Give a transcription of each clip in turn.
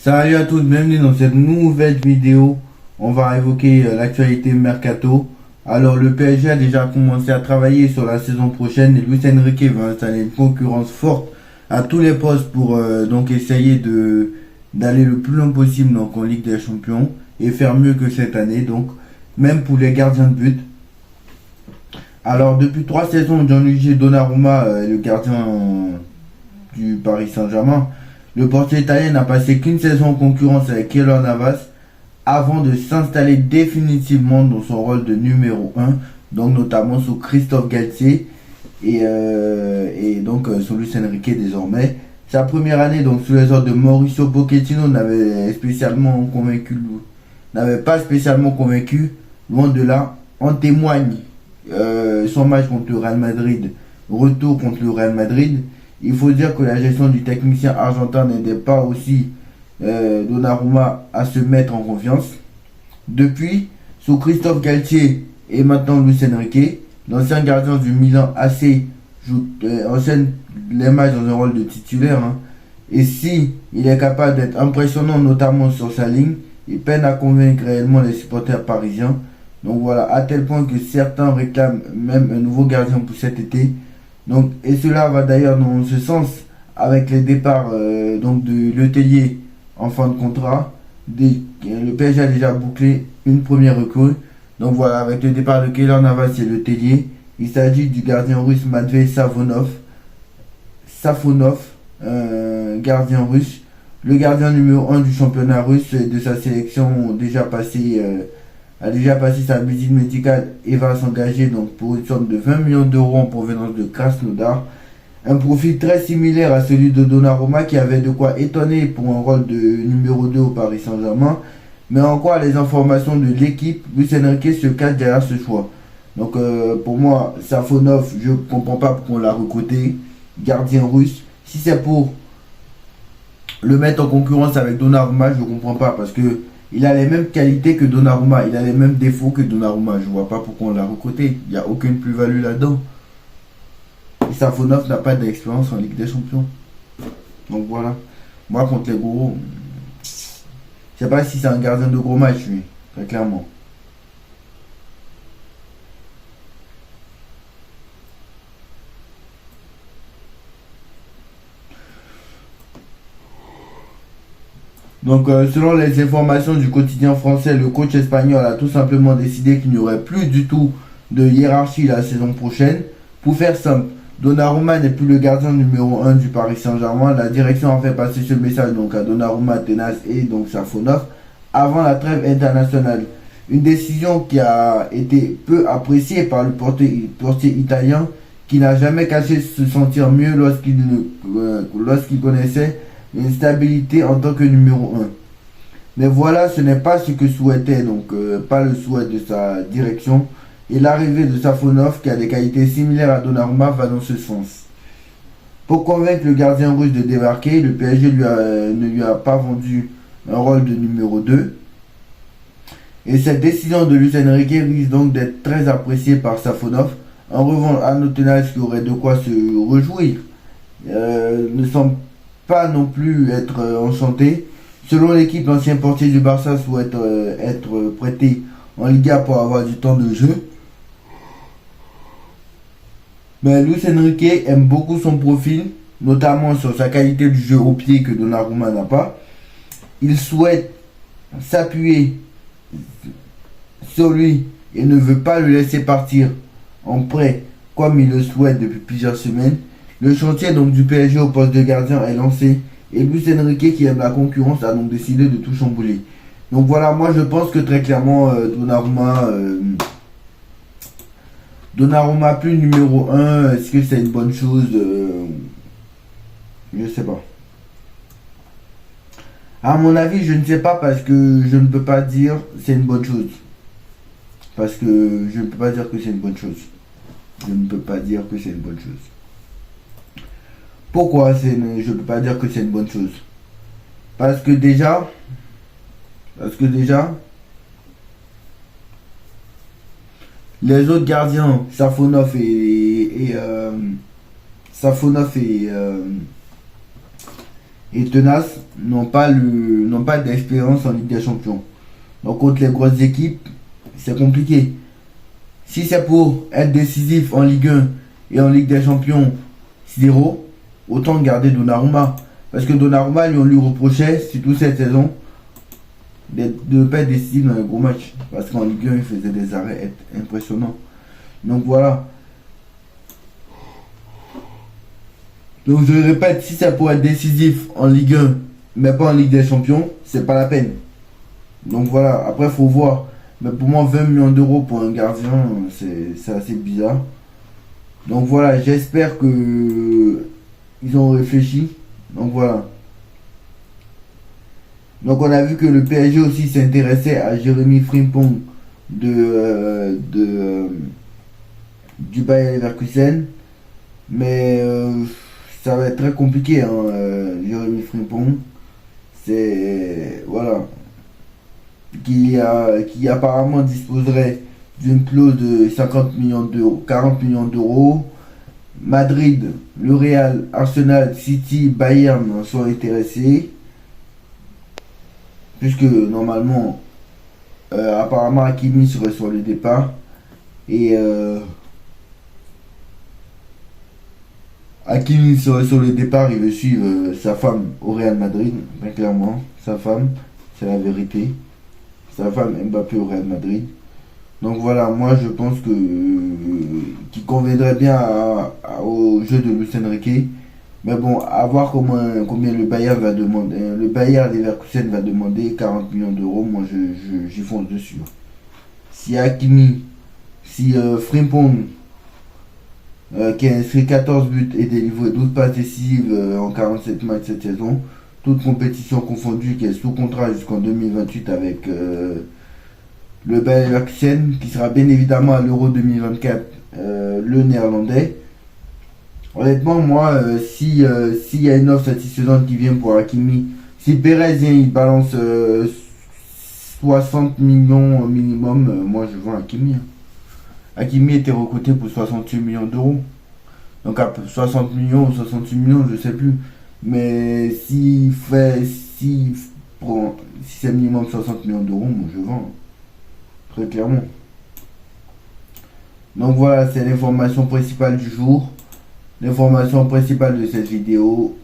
Salut à tous, bienvenue dans cette nouvelle vidéo. On va évoquer l'actualité mercato. Alors le PSG a déjà commencé à travailler sur la saison prochaine et Luis Enrique va installer une concurrence forte à tous les postes pour donc essayer d'aller le plus loin possible donc en Ligue des Champions et faire mieux que cette année, donc même pour les gardiens de but. Alors depuis 3 saisons, Gianluigi Donnarumma est le gardien du Paris Saint-Germain. Le portier italien n'a passé qu'une saison en concurrence avec Keylor Navas avant de s'installer définitivement dans son rôle de numéro 1, donc notamment sous Christophe Galtier et donc sous Luis Enrique désormais. Sa première année donc sous les ordres de Mauricio Pochettino n'avait pas spécialement convaincu, loin de là. En témoigne son match contre le Real Madrid, retour contre le Real Madrid. Il faut dire que la gestion du technicien argentin n'aidait pas aussi Donnarumma à se mettre en confiance. Depuis, sous Christophe Galtier et maintenant Luis Enrique, l'ancien gardien du Milan AC enchaîne les matchs dans un rôle de titulaire. Et si il est capable d'être impressionnant, notamment sur sa ligne, il peine à convaincre réellement les supporters parisiens. Donc voilà, à tel point que certains réclament même un nouveau gardien pour cet été. Donc, et cela va d'ailleurs dans ce sens avec les départs donc de Letellier en fin de contrat. Le PSG a déjà bouclé une première recrue. Donc voilà, avec le départ de Keylor Navas et Letellier, il s'agit du gardien russe Matvei Safonov, gardien russe. Le gardien numéro 1 du championnat russe et de sa sélection a déjà passé sa visite médicale et va s'engager donc pour une somme de 20 millions d'euros en provenance de Krasnodar. Un profil très similaire à celui de Donnarumma qui avait de quoi étonner pour un rôle de numéro 2 au Paris Saint-Germain. Mais en quoi les informations de l'équipe, Luis Enrique se cache derrière ce choix. Donc pour moi, Safonov, je ne comprends pas pourquoi on l'a recruté. Gardien russe. Si c'est pour le mettre en concurrence avec Donnarumma, je ne comprends pas parce que il a les mêmes qualités que Donnarumma, il a les mêmes défauts que Donnarumma. Je vois pas pourquoi on l'a recruté. Il n'y a aucune plus-value là-dedans. Et Safonov n'a pas d'expérience en Ligue des Champions. Donc voilà. Moi contre les gros, je sais pas si c'est un gardien de gros match lui, très clairement. Donc, selon les informations du quotidien français, le coach espagnol a tout simplement décidé qu'il n'y aurait plus du tout de hiérarchie la saison prochaine. Pour faire simple, Donnarumma n'est plus le gardien numéro 1 du Paris Saint-Germain. La direction a fait passer ce message donc à Donnarumma, Tenas et donc Safonov avant la trêve internationale. Une décision qui a été peu appréciée par le portier italien qui n'a jamais caché se sentir mieux lorsqu'il connaissait une stabilité en tant que numéro 1. Mais voilà, ce n'est pas ce que souhaitait, donc pas le souhait de sa direction. Et l'arrivée de Safonov, qui a des qualités similaires à Donnarumma, va dans ce sens. Pour convaincre le gardien russe de débarquer, le PSG ne lui a pas vendu un rôle de numéro 2. Et cette décision de Luis Enrique risque donc d'être très appréciée par Safonov. En revanche, Arnaud Tenas, qui aurait de quoi se réjouir, ne semble pas non plus être enchanté. Selon l'équipe, l'ancien portier du Barça souhaite être prêté en Liga pour avoir du temps de jeu. Mais Luis Enrique aime beaucoup son profil, notamment sur sa qualité du jeu au pied que Donnarumma n'a pas. Il souhaite s'appuyer sur lui et ne veut pas le laisser partir en prêt comme il le souhaite depuis plusieurs semaines. Le chantier donc du PSG au poste de gardien est lancé et Luis Enrique qui aime la concurrence a donc décidé de tout chambouler. Donc voilà, moi je pense que très clairement Donnarumma plus numéro 1, est-ce que c'est une bonne chose? Je sais pas. À mon avis, je ne sais pas parce que je ne peux pas dire c'est une bonne chose. Parce que je ne peux pas dire que c'est une bonne chose. Je ne peux pas dire que c'est une bonne chose. Pourquoi je ne peux pas dire que c'est une bonne chose? Parce que déjà, les autres gardiens, Safonov et tenaces n'ont pas d'expérience en Ligue des Champions. Donc contre les grosses équipes, c'est compliqué. Si c'est pour être décisif en Ligue 1 et en Ligue des Champions 0, autant garder Donnarumma. Parce que Donnarumma, lui, on lui reprochait, surtout cette saison, de ne pas être décisif dans les gros matchs. Parce qu'en Ligue 1, il faisait des arrêts impressionnants. Donc voilà. Donc je répète, si ça pourrait être décisif en Ligue 1, mais pas en Ligue des Champions, c'est pas la peine. Donc voilà, après il faut voir. Mais pour moi, 20 millions d'euros pour un gardien, c'est assez bizarre. Donc voilà, j'espère que ils ont réfléchi. Donc voilà. Donc on a vu que le PSG aussi s'intéressait à Jérémy Frimpong du Bayer Leverkusen. Mais ça va être très compliqué, hein, Jérémy Frimpong. C'est. Voilà. Qui apparemment disposerait d'une clause de 50 millions d'euros, 40 millions d'euros. Madrid, le Real, Arsenal, City, Bayern sont intéressés. Puisque normalement, apparemment Hakimi serait sur le départ. Et Hakimi serait sur le départ, il veut suivre sa femme au Real Madrid, bien clairement. Sa femme, c'est la vérité. Sa femme Mbappé au Real Madrid. Donc voilà, moi je pense que qu'il conviendrait bien au jeu de Luis Enrique. Mais bon, à voir combien le Bayern va demander. Le Bayern Leverkusen va demander 40 millions d'euros. Moi j'y fonce dessus. Si Hakimi, si Frimpong, qui a inscrit 14 buts et délivré 12 passes décisives en 47 matchs cette saison, toute compétition confondue, qui est sous contrat jusqu'en 2028 avec le Bayer Leverkusen, qui sera bien évidemment à l'Euro 2024, le néerlandais. Honnêtement, moi, s'il y a une offre satisfaisante qui vient pour Hakimi, si Perez vient, il balance 60 millions minimum, moi je vends Hakimi. Hein. Hakimi était recruté pour 68 millions d'euros. Donc à 60 millions ou 68 millions, je sais plus. Mais si c'est minimum 60 millions d'euros, moi je vends. Très clairement. Donc voilà, c'est l'information principale du jour. L'information principale de cette vidéo.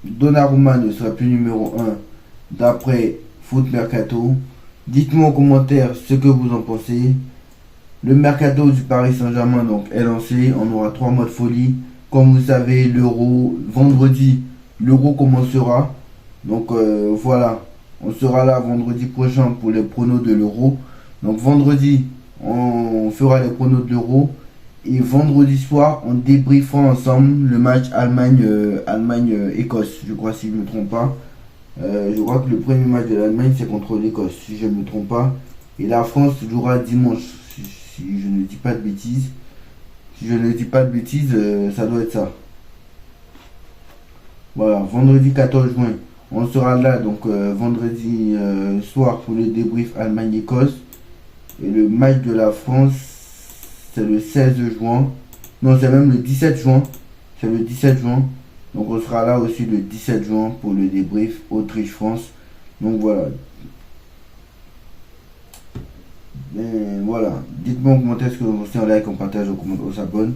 Donnarumma ne sera plus numéro 1 d'après Foot Mercato. Dites-moi en commentaire ce que vous en pensez. Le mercato du Paris Saint-Germain donc est lancé. On aura 3 mois de folie. Comme vous savez, l'Euro, vendredi, l'Euro commencera. Donc voilà, on sera là vendredi prochain pour les pronos de l'Euro. Donc vendredi, on fera les pronos de l'Euro. Et vendredi soir, on débriefera ensemble le match Allemagne-Écosse, je crois, si je ne me trompe pas. Je crois que le premier match de l'Allemagne, c'est contre l'Écosse, si je ne me trompe pas. Et la France jouera dimanche, si je ne dis pas de bêtises. Si je ne dis pas de bêtises, ça doit être ça. Voilà, vendredi 14 juin, on sera là, donc vendredi soir pour le débrief Allemagne-Écosse. Et le match de la France, c'est le 16 juin. Non, c'est même le 17 juin. C'est le 17 juin. Donc on sera là aussi le 17 juin pour le débrief Autriche-France. Donc voilà. Et voilà. Dites-moi en commentaire ce que vous pensez, en like, en partage, en commentaire, on s'abonne.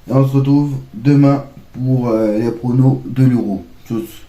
Et on se retrouve demain pour les pronos de l'Euro. Tchuss.